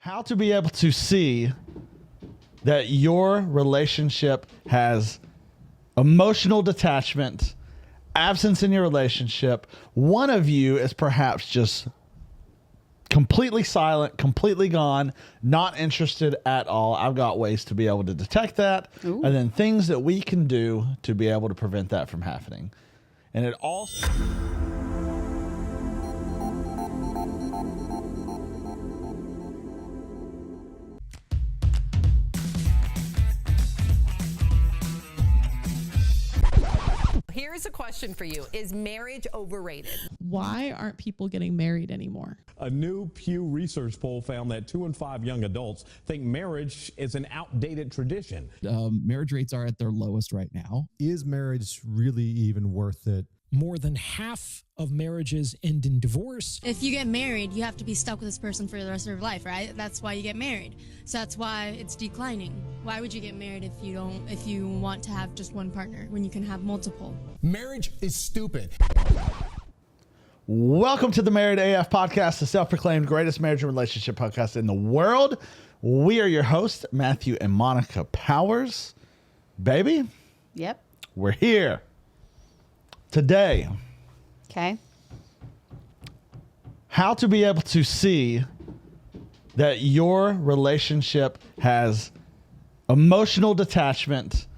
How to be able to see that your relationship has emotional detachment, absence in your relationship. One of you is perhaps just completely silent, completely gone, not interested at all. I've got ways to be able to detect that. Ooh. And then things that we can do to be able to prevent that from happening. And it all... Here's a question for you. Is marriage overrated? Why aren't people getting married anymore? A new Pew Research poll found that 2 in 5 young adults think marriage is an outdated tradition. Marriage rates are at their lowest right now. Is marriage really even worth it? More than half of marriages end in divorce. If you get married, you have to be stuck with this person for the rest of your life, right? That's why you get married. So that's why it's declining. Why would you get married if you want to have just one partner when you can have multiple? Marriage is stupid. Welcome to the Married AF podcast, the self-proclaimed greatest marriage and relationship podcast in the world. We are your hosts, Matthew and Monica Powers. Baby, Yep. we're here today. Okay. How to be able to see that your relationship has emotional detachment,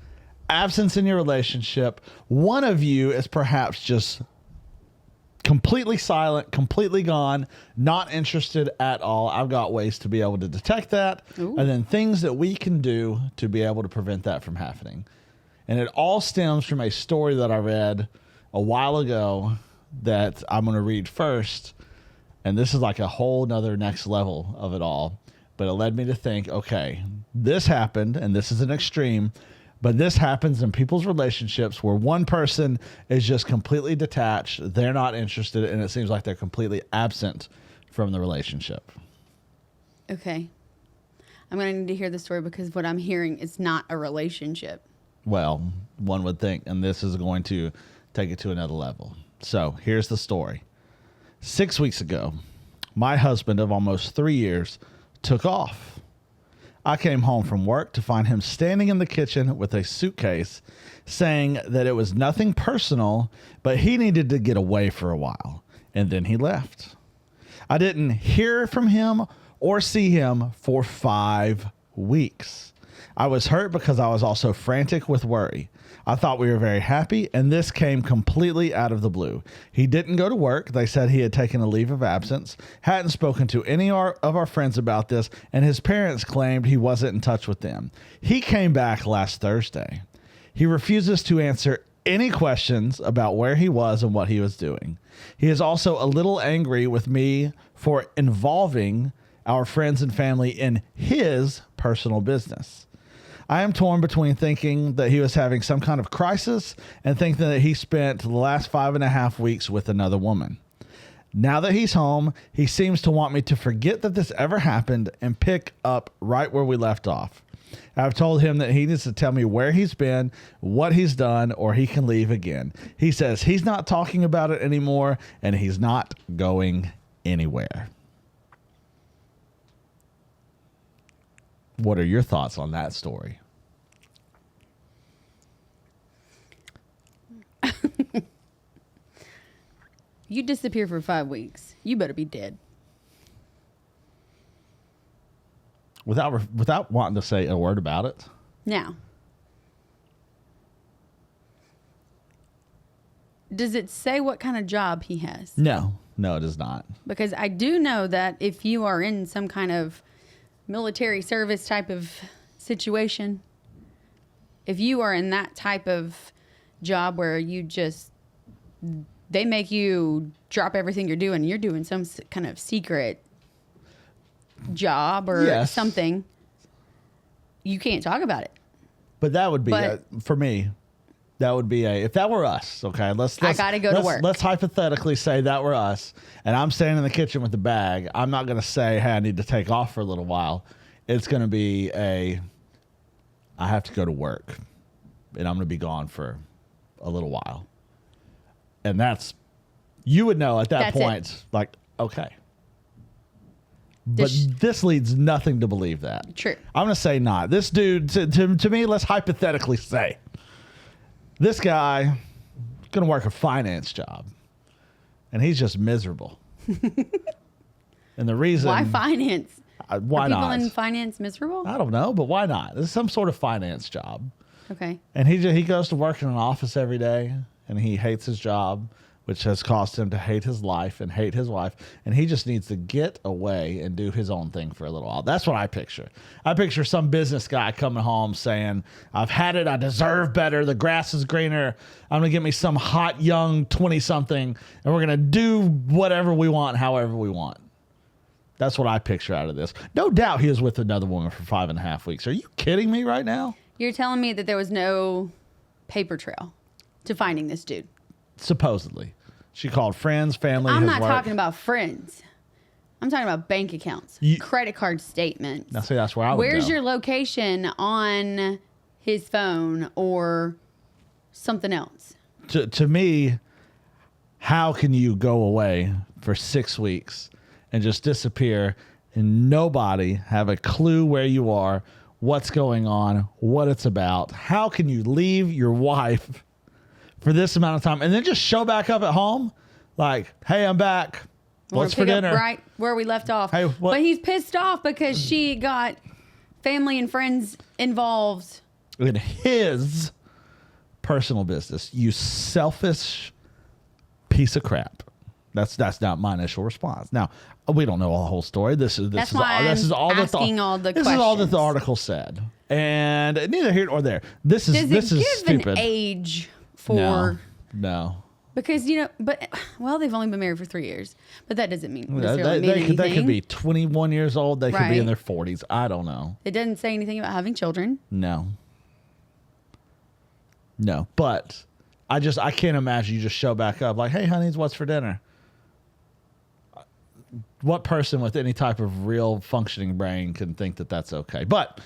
absence in your relationship. One of you is perhaps just completely silent, completely gone, not interested at all. I've got ways to be able to detect that. Ooh. And then things that we can do to be able to prevent that from happening. And it all stems from a story that I read a while ago that I'm going to read first. And this is like a whole nother next level of it all. But it led me to think, okay, this happened, and this is an extreme, but this happens in people's relationships where one person is just completely detached. They're not interested, and it seems like they're completely absent from the relationship. Okay. I'm going to need to hear the story because what I'm hearing is not a relationship. Well, one would think, and this is going to take it to another level. So here's the story. 6 weeks ago, my husband of almost 3 years took off. I came home from work to find him standing in the kitchen with a suitcase, saying that it was nothing personal, but he needed to get away for a while, and then he left. I didn't hear from him or see him for 5 weeks. I was hurt because I was also frantic with worry. I thought we were very happy, and this came completely out of the blue. He didn't go to work. They said he had taken a leave of absence, hadn't spoken to any of our friends about this, and his parents claimed he wasn't in touch with them. He came back last Thursday. He refuses to answer any questions about where he was and what he was doing. He is also a little angry with me for involving our friends and family in his personal business. I am torn between thinking that he was having some kind of crisis and thinking that he spent the last 5.5 weeks with another woman. Now that he's home, he seems to want me to forget that this ever happened and pick up right where we left off. I've told him that he needs to tell me where he's been, what he's done, or he can leave again. He says he's not talking about it anymore and he's not going anywhere. What are your thoughts on that story? You disappear for 5 weeks. You better be dead. Without wanting to say a word about it? Now, does it say what kind of job he has? No, it is not. Because I do know that if you are in some kind of military service type of situation, if you are in that type of job where they make you drop everything you're doing some kind of secret job or something, you can't talk about it. But that would be, for me, that would be if that were us, okay, I gotta go to work. Let's hypothetically say that were us, and I'm standing in the kitchen with the bag. I'm not going to say, hey, I need to take off for a little while. It's going to be I have to go to work, and I'm going to be gone for a little while. And you would know at that point, like, okay. But this leads nothing to believe that. True. I'm going to say not. This dude, to me, let's hypothetically say, this guy going to work a finance job, and he's just miserable. And the reason... Why finance? Why Are not? people in finance miserable? I don't know, but why not? This is some sort of finance job. Okay. And he goes to work in an office every day, and he hates his job, which has caused him to hate his life and hate his wife. And he just needs to get away and do his own thing for a little while. That's what I picture. I picture some business guy coming home saying, I've had it. I deserve better. The grass is greener. I'm going to get me some hot, young 20-something, and we're going to do whatever we want, however we want. That's what I picture out of this. No doubt he was with another woman for 5.5 weeks. Are you kidding me right now? You're telling me that there was no paper trail to finding this dude? Supposedly. She called friends, family. I'm his not work. talking about friends. I'm talking about bank accounts, credit card statements. Now, see, that's where I would Where's go. your location on his phone or something else? To me, how can you go away for 6 weeks and just disappear and nobody have a clue where you are, what's going on, what it's about? How can you leave your wife for this amount of time and then just show back up at home like, hey, I'm back. What's for dinner? Right where we left off. Hey, what? But he's pissed off because she got family and friends involved in his personal business. You selfish piece of crap. That's not my initial response. Now, we don't know the whole story. This is all that the article said, and neither here nor there. This is stupid. An age for no. Because they've only been married for 3 years, but that doesn't mean necessarily mean anything. They could be 21 years old. They could be in their 40s. I don't know. It doesn't say anything about having children. No, but I can't imagine you just show back up like, hey, honeys, what's for dinner? What person with any type of real functioning brain can think that that's okay? But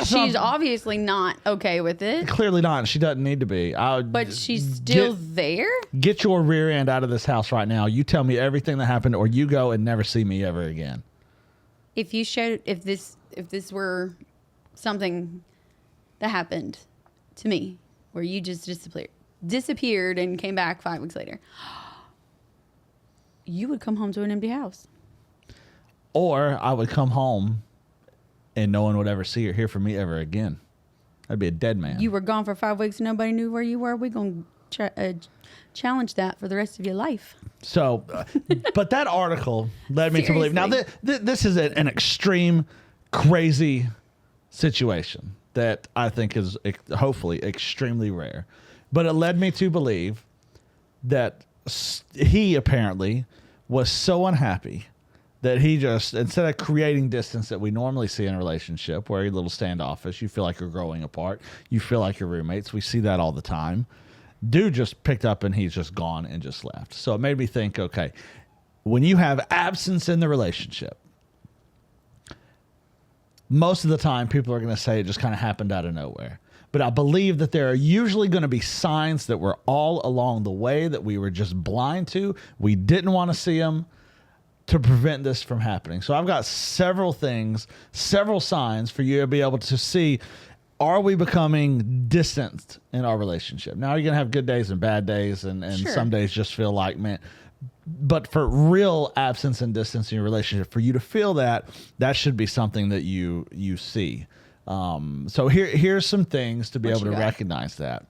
she's obviously not okay with it. Clearly not. She doesn't need to be. But she's still there? Get your rear end out of this house right now. You tell me everything that happened, or you go and never see me ever again. If this were something that happened to me, where you just disappeared and came back 5 weeks later, you would come home to an empty house. Or I would come home and no one would ever see or hear from me ever again. I'd be a dead man. You were gone for 5 weeks and nobody knew where you were. We're going to challenge that for the rest of your life. So, but that article led me to believe. Now, this is an extreme, crazy situation that I think is hopefully extremely rare. But it led me to believe that he apparently was so unhappy that he just, instead of creating distance that we normally see in a relationship where you're a little standoffish, you feel like you're growing apart, you feel like you're roommates. We see that all the time. Dude just picked up and he's just gone and just left. So it made me think, okay, when you have absence in the relationship, most of the time people are going to say it just kind of happened out of nowhere. But I believe that there are usually going to be signs that were all along the way that we were just blind to. We didn't want to see them to prevent this from happening. So I've got several things, several signs for you to be able to see, are we becoming distant in our relationship? Now, you're going to have good days and bad days, and sure, some days just feel like, man. But for real absence and distance in your relationship, for you to feel that should be something that you see. So here's some things to be able to recognize that.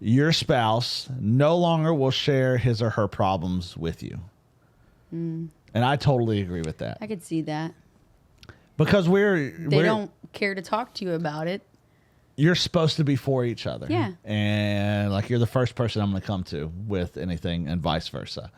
Your spouse no longer will share his or her problems with you. And I totally agree with that. I could see that. Because they don't care to talk to you about it. You're supposed to be for each other. Yeah. And like, you're the first person I'm going to come to with anything, and vice versa.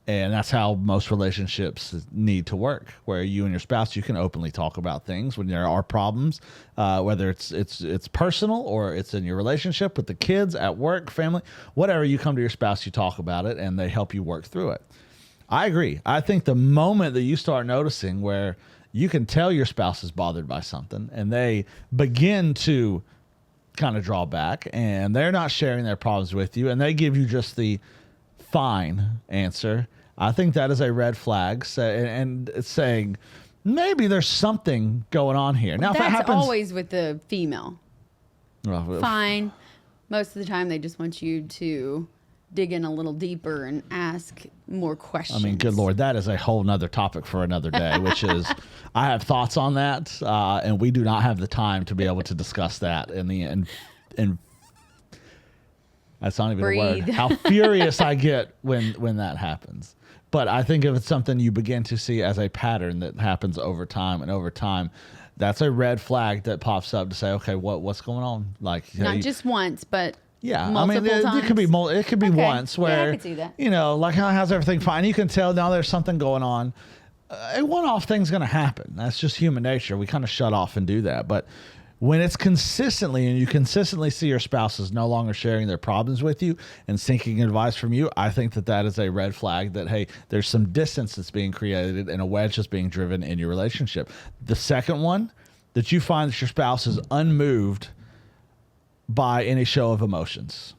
And that's how most relationships need to work, where you and your spouse, you can openly talk about things when there are problems, whether it's personal or it's in your relationship with the kids, at work, family, whatever. You come to your spouse, you talk about it, and they help you work through it. I agree. I think the moment that you start noticing where you can tell your spouse is bothered by something and they begin to kind of draw back and they're not sharing their problems with you and they give you just the fine answer, I think that is a red flag, and it's saying maybe there's something going on here. Now, if it That's happens, always with the female. well, Fine. Most of the time, they just want you to dig in a little deeper and ask more questions. I mean, good Lord, that is a whole nother topic for another day, which is, I have thoughts on that, and we do not have the time to be able to discuss that and that's not even a word. How furious I get when that happens. But I think if it's something you begin to see as a pattern that happens over time and over time, that's a red flag that pops up to say, okay, what's going on? Like, not just once, but yeah, multiple I mean, times. it could be Okay. once Yeah, I where, could see that. you know, like, how's everything fine? You can tell now there's something going on. A one-off thing's going to happen. That's just human nature. We kind of shut off and do that. But when it's consistently, and you consistently see your spouse is no longer sharing their problems with you and seeking advice from you, I think that is a red flag that, hey, there's some distance that's being created and a wedge that's being driven in your relationship. The second one, that you find that your spouse is unmoved by any show of emotions.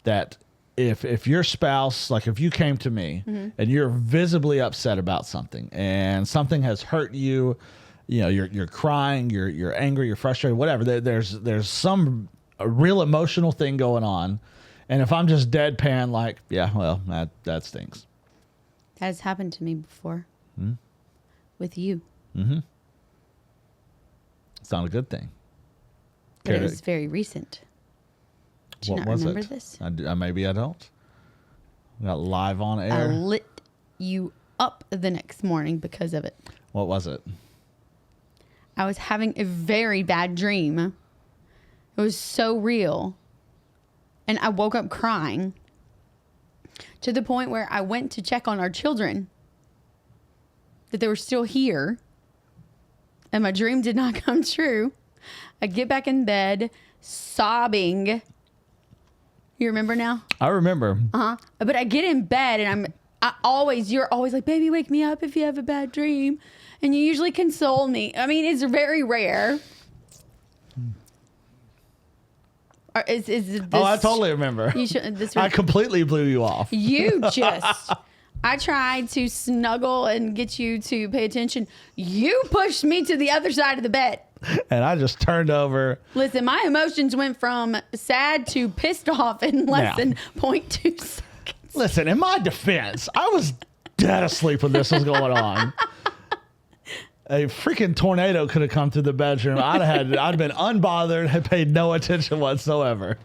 That if your spouse, like if you came to me and you're visibly upset about something and something has hurt you, you know, you're crying, you're angry, you're frustrated, whatever. There's some real emotional thing going on, and if I'm just deadpan, like, yeah, well, that stinks. That has happened to me before. With you. It's not a good thing. But it was very recent. Do you not remember this? Maybe I don't. Got live on air. I lit you up the next morning because of it. What was it? I was having a very bad dream. It was so real. And I woke up crying to the point where I went to check on our children, that they were still here. And my dream did not come true. I get back in bed sobbing. You remember now? I remember. But I get in bed and you're always like, baby, wake me up if you have a bad dream. And you usually console me. I mean, it's very rare. Or is this, I totally remember. I completely blew you off. I tried to snuggle and get you to pay attention. You pushed me to the other side of the bed. And I just turned over. Listen, my emotions went from sad to pissed off in less than 0.2 seconds. Listen, in my defense, I was dead asleep when this was going on. A freaking tornado could have come through the bedroom. I'd been unbothered, had paid no attention whatsoever.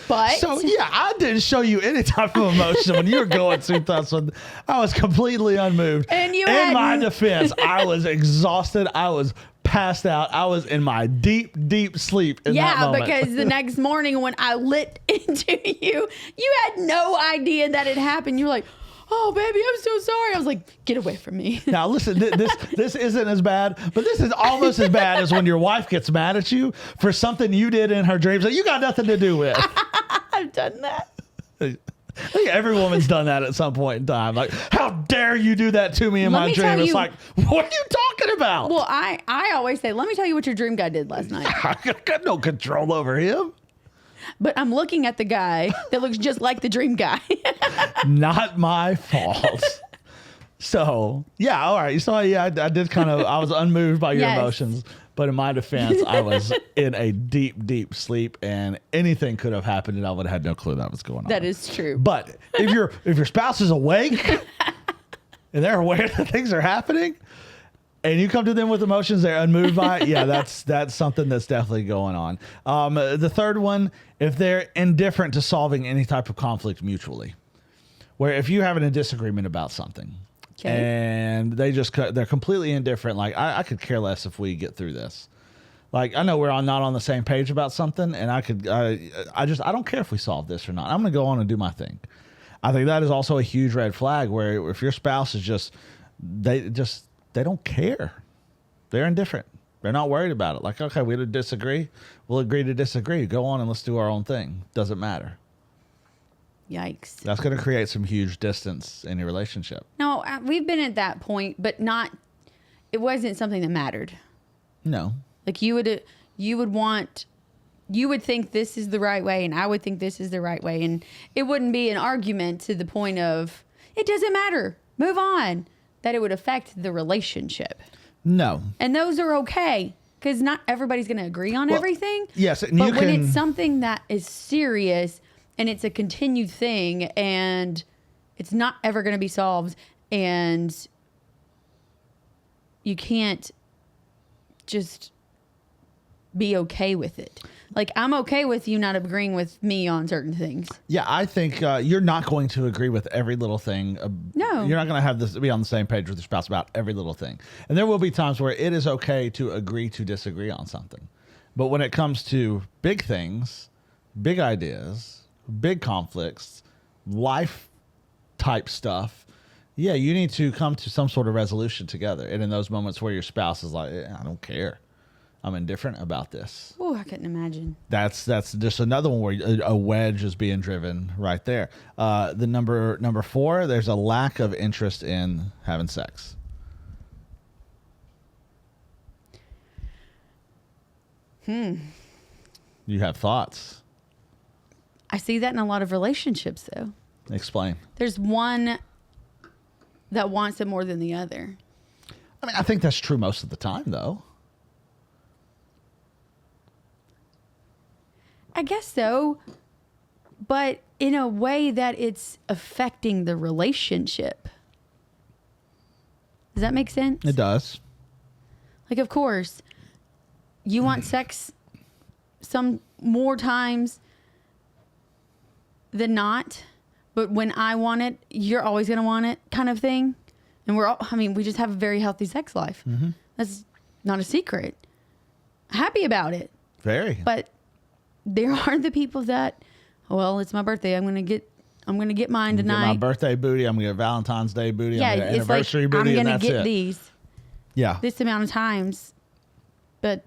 But so yeah, I didn't show you any type of emotion when you were going through that. I was completely unmoved. And in my defense, I was exhausted. I was passed out. I was in my deep, deep sleep in that moment. Yeah, because the next morning when I lit into you, you had no idea that it happened. You were like, oh, baby, I'm so sorry. I was like, get away from me. Now, listen, this isn't as bad, but this is almost as bad as when your wife gets mad at you for something you did in her dreams that you got nothing to do with. I've done that. I think every woman's done that at some point in time. Like, how dare you do that to me in my dream? It's like, what are you talking about? Well, I always say, let me tell you what your dream guy did last night. I got no control over him. But I'm looking at the guy that looks just like the dream guy. Not my fault. So, yeah, all right. So, yeah, I did I was unmoved by your emotions. But in my defense, I was in a deep, deep sleep, and anything could have happened, and I would have had no clue that was going on. That is true. But if your spouse is awake and they're aware that things are happening, and you come to them with emotions they're unmoved by, yeah, that's something that's definitely going on. The third one, if they're indifferent to solving any type of conflict mutually, where if you're having a disagreement about something, and they're completely indifferent, like I could care less if we get through this. Like, I know we're not on the same page about something, and I don't care if we solve this or not. I'm going to go on and do my thing. I think that is also a huge red flag, where if your spouse is they don't care. They're indifferent. They're not worried about it. Like, okay, we disagree. We'll agree to disagree. Go on and let's do our own thing. Doesn't matter. Yikes. That's going to create some huge distance in your relationship. No, we've been at that point, but it wasn't something that mattered. No. Like you would think this is the right way, and I would think this is the right way. And it wouldn't be an argument to the point of, it doesn't matter. Move on. That it would affect the relationship. No. And those are okay because not everybody's going to agree on everything. Yes. And but when it's something that is serious and it's a continued thing and it's not ever going to be solved and you can't just be okay with it. Like, I'm okay with you not agreeing with me on certain things. Yeah, I think you're not going to agree with every little thing. No. You're not going to have this be on the same page with your spouse about every little thing. And there will be times where it is okay to agree to disagree on something. But when it comes to big things, big ideas, big conflicts, life type stuff, yeah, you need to come to some sort of resolution together. And in those moments where your spouse is like, I don't care, I'm indifferent about this. Oh, I couldn't imagine. That's just another one where a wedge is being driven right there. The number 4, there's a lack of interest in having sex. You have thoughts. I see that in a lot of relationships, though. Explain. There's one that wants it more than the other. I mean, I think that's true most of the time, though. I guess so, but in a way that it's affecting the relationship. Does that make sense? It does. Like, of course, you want sex some more times than not, but when I want it, you're always going to want it, kind of thing. And we just have a very healthy sex life. Mm-hmm. That's not a secret. Happy about it. Very. But there are the people that, well, it's my birthday. I'm gonna get mine tonight. Get my birthday booty. I'm gonna get Valentine's Day booty. Yeah, I'm gonna get it's anniversary like booty. I'm gonna and that's get it. these. Yeah. This amount of times, but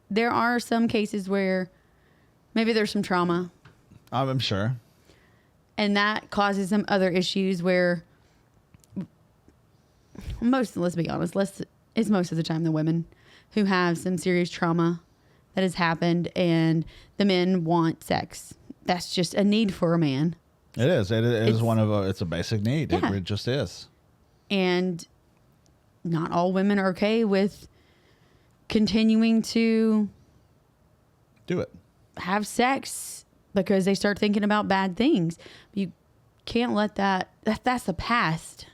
there are some cases where maybe there's some trauma, I'm sure. and that causes some other issues where let's be honest, it's most of the time the women who have some serious trauma that has happened, and the men want sex. That's just a need for a man. It is. It's a basic need. Yeah. It just is. And not all women are okay with continuing to Do it. have sex because they start thinking about bad things. You can't let that's the past.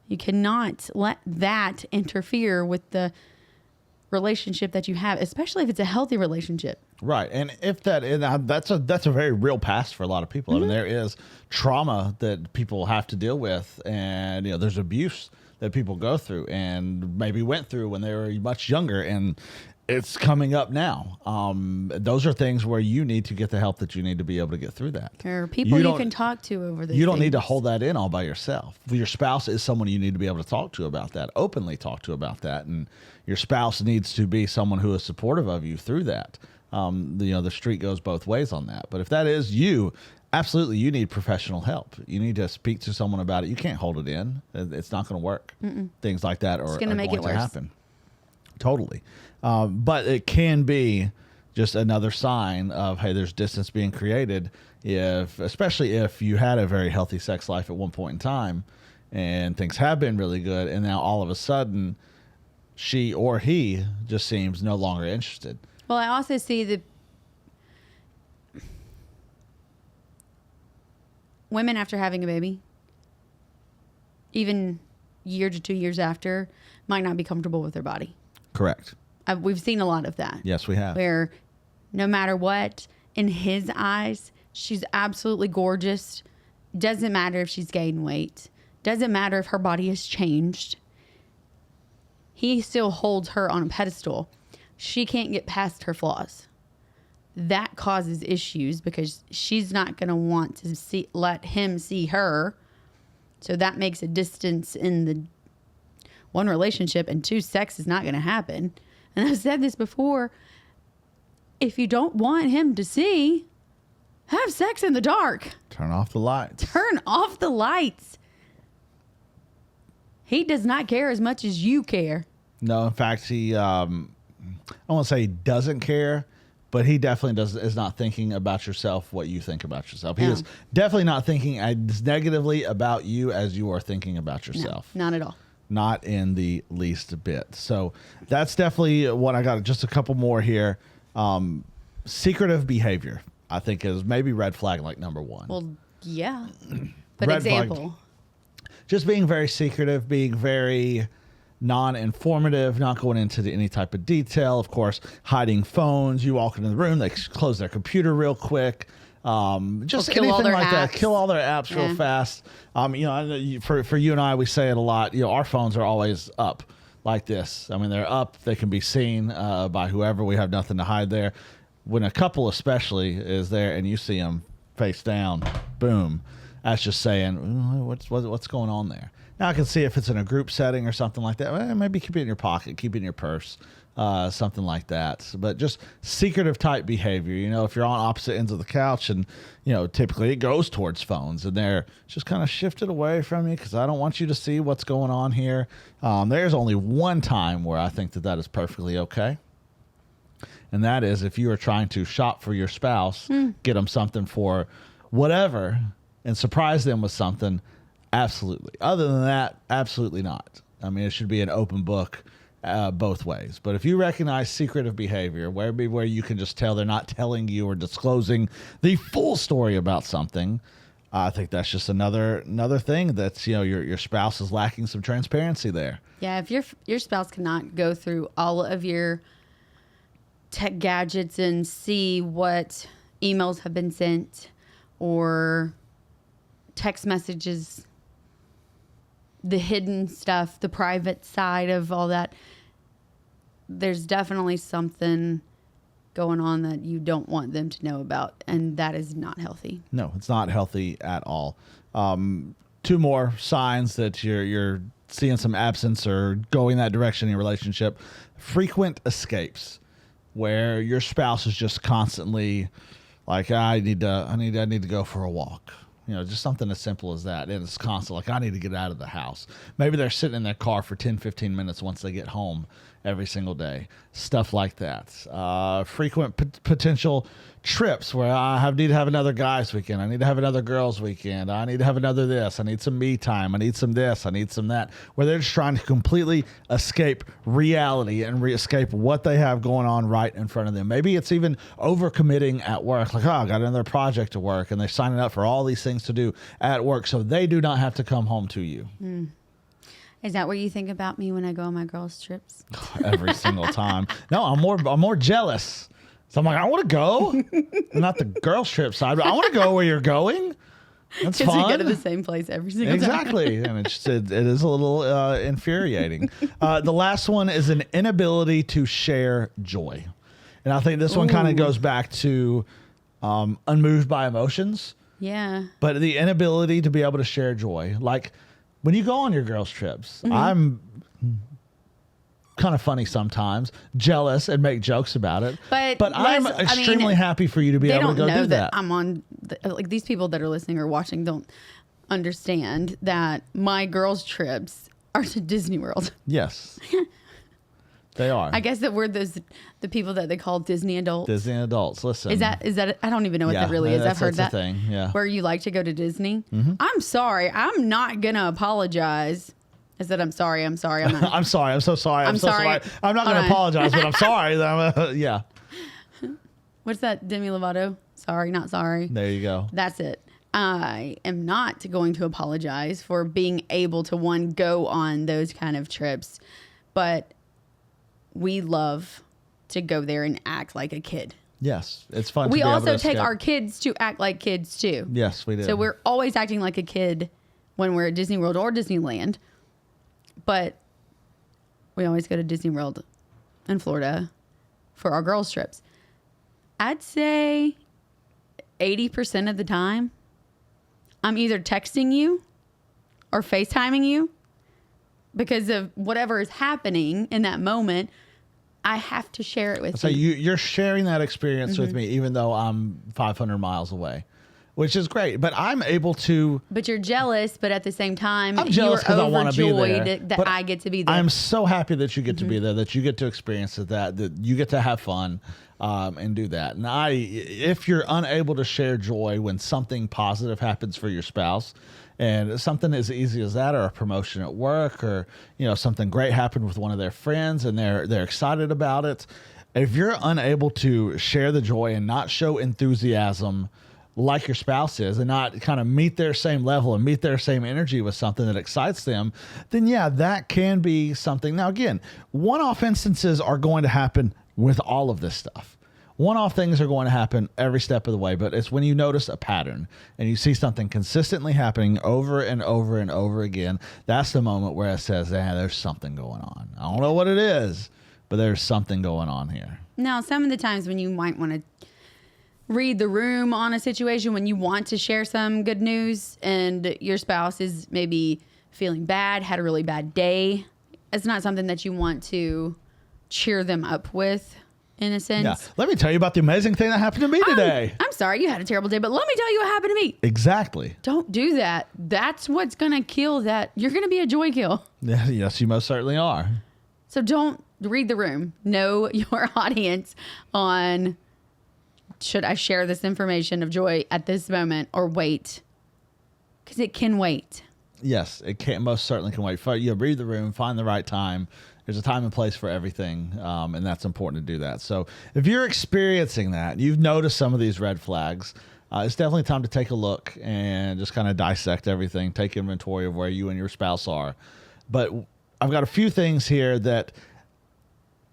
You cannot let that interfere with the relationship that you have, especially if it's a healthy relationship. Right. And if that's a very real past for a lot of people. Mm-hmm. I mean, there is trauma that people have to deal with, and there's abuse that people go through and maybe went through when they were much younger, and it's coming up now. Those are things where you need to get the help that you need to be able to get through that. There are people you can talk to over this. You don't need to hold that in all by yourself. Your spouse is someone you need to be able to talk to about that, openly talk to about that. And your spouse needs to be someone who is supportive of you through that. The street goes both ways on that. But if that is you, absolutely, you need professional help. You need to speak to someone about it. You can't hold it in. It's not going to work. Things like that are going to happen. Totally. But it can be just another sign of, hey, there's distance being created, especially if you had a very healthy sex life at one point in time and things have been really good, and now all of a sudden she or he just seems no longer interested. Well, I also see the women after having a baby, even year to 2 years after, might not be comfortable with their body. Correct. We've seen a lot of that. Yes, we have. Where no matter what, in his eyes, she's absolutely gorgeous. Doesn't matter if she's gained weight. Doesn't matter if her body has changed. He still holds her on a pedestal. She can't get past her flaws. That causes issues because she's not going to want to let him see her. So that makes a distance in the one relationship, and two, sex is not going to happen. And I've said this before. If you don't want him to see, have sex in the dark. Turn off the lights. Turn off the lights. He does not care as much as you care. No, in fact, he, I won't say he doesn't care, but he definitely is not thinking about yourself what you think about yourself. He No. is definitely not thinking as negatively about you as you are thinking about yourself. No, not at all. Not in the least bit. So that's definitely what I got. Just a couple more here. Secretive behavior, I think, is maybe red flag like number one. Well, yeah. But Red flag. example. Just being very secretive, being very non-informative, not going into any type of detail. Of course, hiding phones. You walk into the room, they close their computer real quick. Just kill all anything their like that. apps. Kill all their apps real fast. I know for you and I, we say it a lot. Our phones are always up like this. I mean, they're up. They can be seen by whoever. We have nothing to hide there. When a couple especially is there and you see them face down, boom. That's just saying, what's going on there? Now I can see if it's in a group setting or something like that. Maybe keep it in your pocket, keep it in your purse, something like that. But just secretive type behavior. If you're on opposite ends of the couch and, typically it goes towards phones and they're just kind of shifted away from you because I don't want you to see what's going on here. There's only one time where I think that is perfectly okay. And that is if you are trying to shop for your spouse, get them something for whatever, and surprise them with something. Absolutely. Other than that, absolutely not. I mean, it should be an open book both ways. But if you recognize secretive behavior, where you can just tell they're not telling you or disclosing the full story about something, I think that's just another thing that's, your spouse is lacking some transparency there. Yeah, if your spouse cannot go through all of your tech gadgets and see what emails have been sent or text messages, the hidden stuff, the private side of all that, there's definitely something going on that you don't want them to know about, and that is not healthy. No, it's not healthy at all. Two more signs that you're seeing some absence or going that direction in your relationship: frequent escapes, where your spouse is just constantly like, I need to go for a walk. Just something as simple as that. And it's constant, like, I need to get out of the house. Maybe they're sitting in their car for 10, 15 minutes once they get home every single day. Stuff like that. Frequent potential trips where I need to have another guy's weekend. I need to have another girl's weekend. I need to have another this. I need some me time. I need some this. I need some that. Where they're just trying to completely escape reality and escape what they have going on right in front of them. Maybe it's even overcommitting at work. Like, I got another project to work, and they're signing up for all these things to do at work so they do not have to come home to you. Is that what you think about me when I go on my girls' trips? Every single time. No, I'm more jealous. So I'm like, I want to go. Not the girls' trip side, but I want to go where you're going. That's fun. Because we go to the same place every single time. Exactly. And it is a little infuriating. The last one is an inability to share joy. And I think this one kind of goes back to unmoved by emotions. Yeah. But the inability to be able to share joy. Like when you go on your girls' trips, I'm kind of funny sometimes, jealous, and make jokes about it. But I'm extremely happy for you to be able to go do that. I'm on, like, these people that are listening or watching don't understand that my girls' trips are to Disney World. Yes. They are. I guess that we're the people that they call Disney adults. Disney adults. Listen. Is that I don't even know what that really is. I've heard that. That's a thing. Yeah. Where you like to go to Disney. I'm sorry. I'm not going to apologize. I said, I'm sorry. I'm sorry. I'm not. I'm sorry. I'm so sorry. I'm so sorry. I'm not going to apologize, but I'm sorry. Yeah. What's that? Demi Lovato? Sorry, not sorry. There you go. That's it. I am not going to apologize for being able to, go on those kind of trips. But we love to go there and act like a kid. Yes. It's fun. We also take our kids to act like kids too. Yes, we do. So we're always acting like a kid when we're at Disney World or Disneyland. But we always go to Disney World in Florida for our girls' trips. I'd say 80% of the time, I'm either texting you or FaceTiming you because of whatever is happening in that moment. I have to share it with you. So you're sharing that experience with me, even though I'm 500 miles away. which is great. But I'm able to. But you're jealous, but at the same time, I'm jealous because I want to be there. overjoyed that I get to be there. I'm so happy that you get to be there, that you get to experience that you get to have fun and do that. And if you're unable to share joy when something positive happens for your spouse, and something as easy as that, or a promotion at work, or something great happened with one of their friends and they're excited about it. If you're unable to share the joy and not show enthusiasm like your spouse is, and not kind of meet their same level and meet their same energy with something that excites them, then yeah, that can be something. Now again, one-off instances are going to happen with all of this stuff. One-off things are going to happen every step of the way, but it's when you notice a pattern and you see something consistently happening over and over and over again, that's the moment where it says, there's something going on. I don't know what it is, but there's something going on here. Now, some of the times when you might want to read the room on a situation, when you want to share some good news and your spouse is maybe feeling bad, had a really bad day, it's not something that you want to cheer them up with, in a sense. Yeah. Let me tell you about the amazing thing that happened to me today. I'm sorry you had a terrible day, but let me tell you what happened to me. Exactly. Don't do that. That's what's going to kill that. You're going to be a joy kill. Yeah, yes, you most certainly are. So don't read the room. Know your audience on, should I share this information of joy at this moment or wait? Because it can wait. Yes, it can, most certainly can wait. Read the room, find the right time. There's a time and place for everything, and that's important to do that. So if you're experiencing that, you've noticed some of these red flags, it's definitely time to take a look and just kind of dissect everything, take inventory of where you and your spouse are. But I've got a few things here that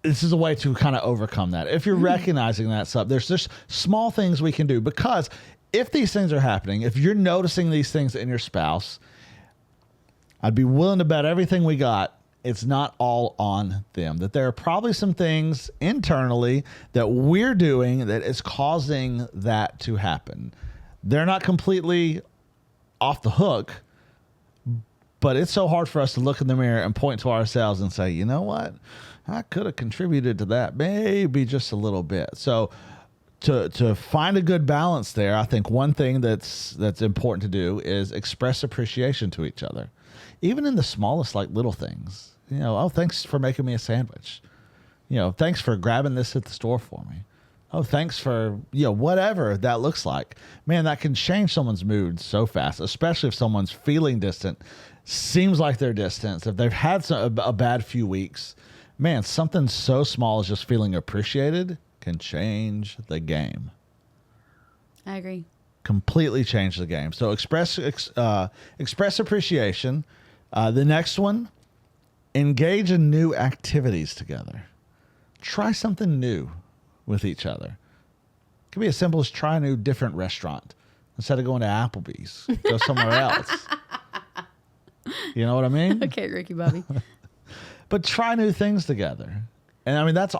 this is a way to kind of overcome that. If you're recognizing that stuff, there's just small things we can do, because if these things are happening, if you're noticing these things in your spouse, I'd be willing to bet everything we got it's not all on them, that there are probably some things internally that we're doing that is causing that to happen. They're not completely off the hook, but it's so hard for us to look in the mirror and point to ourselves and say, you know what? I could have contributed to that, maybe just a little bit. So to find a good balance there, I think one thing that's important to do is express appreciation to each other, even in the smallest, like little things. You know, oh, thanks for making me a sandwich. You know, thanks for grabbing this at the store for me. Oh, thanks for, you know, whatever that looks like. Man, that can change someone's mood so fast, especially if someone's feeling distant, seems like they're distant. If they've had a bad few weeks, man, something so small as just feeling appreciated can change the game. I agree. Completely change the game. So express appreciation. The next one, engage in new activities together. Try something new with each other. It can be as simple as try a new different restaurant. Instead of going to Applebee's, go somewhere else. You know what I mean? Okay, Ricky Bobby. But try new things together. And I mean, that's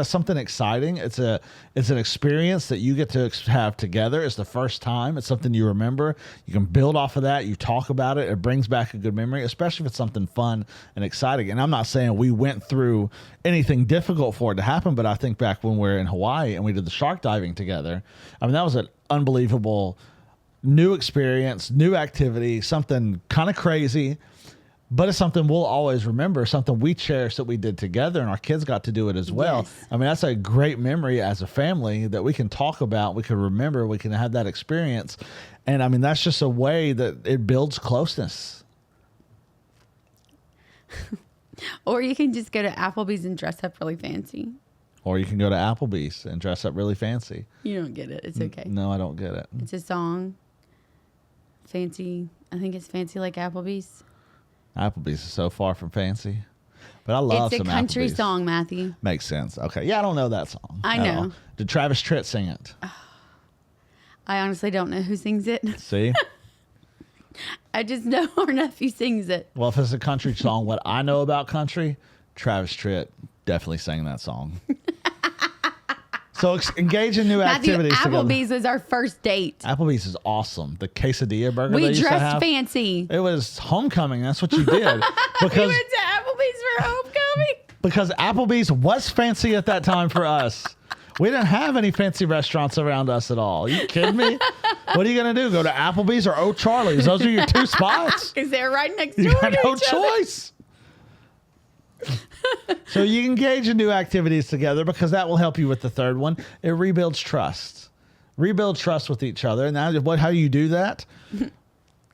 something exciting. It's an experience that you get to have together. It's the first time. It's something you remember. You can build off of that. You talk about it. It brings back a good memory, especially if it's something fun and exciting. And I'm not saying we went through anything difficult for it to happen, but I think back when we were in Hawaii and we did the shark diving together. I mean, that was an unbelievable new experience, new activity, something kind of crazy. But it's something we'll always remember, something we cherish that we did together, and our kids got to do it as well. Yes. I mean, that's a great memory as a family that we can talk about, we can remember, we can have that experience. And I mean, that's just a way that it builds closeness. Or you can just go to Applebee's and dress up really fancy. Or you can go to Applebee's and dress up really fancy. You don't get it. It's okay. No, I don't get it. It's a song. Fancy. I think it's fancy like Applebee's. Applebee's is so far from fancy. But I love some It's a country Applebee's. song, Matthew. Makes sense. Okay. Yeah, I don't know that song. I at know. all. Did Travis Tritt sing it? I honestly don't know who sings it. See? I just know our nephew sings it. Well, if it's a country song, what I know about country, Travis Tritt definitely sang that song. So engage in new Matthew, activities Applebee's together. was our first date. Applebee's is awesome. The quesadilla burger We they used to dressed have. fancy. It was homecoming. That's what you did. We Because went to Applebee's for homecoming. because Applebee's was fancy at that time for us. We didn't have any fancy restaurants around us at all. Are you kidding me? What are you going to do? Go to Applebee's or O'Charlie's? Those are your two spots. Because they're right next door You got to no each other. choice. So you engage in new activities together because that will help you with the third one. It rebuilds trust. Rebuild trust with each other. And now, how do you do that?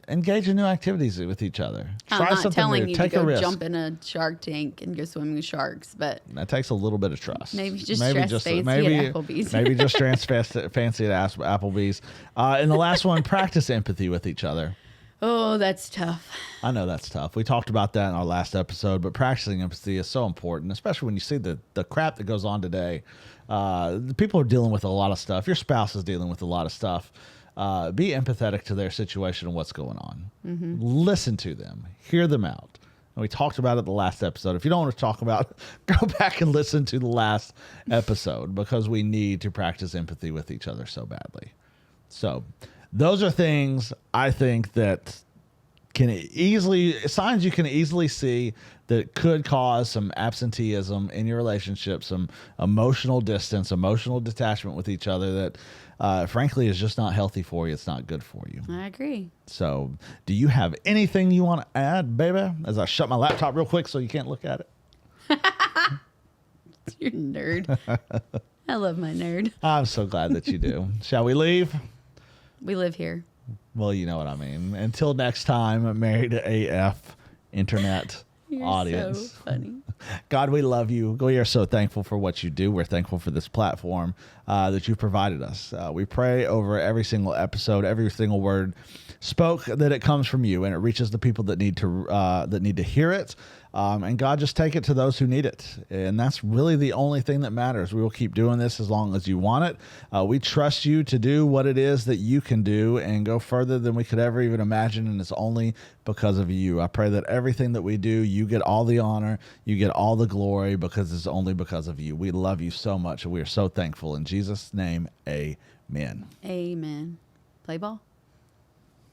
Engage in new activities with each other. I'm Try not something telling new. you Take to a go risk. jump in a shark tank and go swimming with sharks, but That takes a little bit of trust. Maybe just dress fancy at Applebee's. Maybe just dress fancy at Applebee's. And the last one, practice empathy with each other. oh, that's tough. I know that's tough. We talked about that in our last episode, but practicing empathy is so important, especially when you see the crap that goes on today. People are dealing with a lot of stuff. Your spouse is dealing with a lot of stuff. Be empathetic to their situation and what's going on. Listen to them. Hear them out. And we talked about it the last episode. If you don't want to talk about it, go back and listen to the last episode because we need to practice empathy with each other so badly. So those are things I think that signs you can easily see that could cause some absenteeism in your relationship, some emotional distance, emotional detachment with each other that frankly is just not healthy for you. It's not good for you. I agree. So do you have anything you want to add, baby? As I shut my laptop real quick so you can't look at it. You're a nerd. I love my nerd. I'm so glad that you do. Shall we leave? We live here. Well, you know what I mean. Until next time, Married AF Internet You're audience. so funny. God, we love you. We are so thankful for what you do. We're thankful for this platform that you've provided us. We pray over every single episode, every single word spoke, that it comes from you and it reaches the people that need to hear it. And God, just take it to those who need it. And that's really the only thing that matters. We will keep doing this as long as you want it. We trust you to do what it is that you can do and go further than we could ever even imagine. And it's only because of you. I pray that everything that we do, you get all the honor, you get all the glory, because it's only because of you. We love you so much and we are so thankful. In Jesus' name, amen. Amen. Play ball.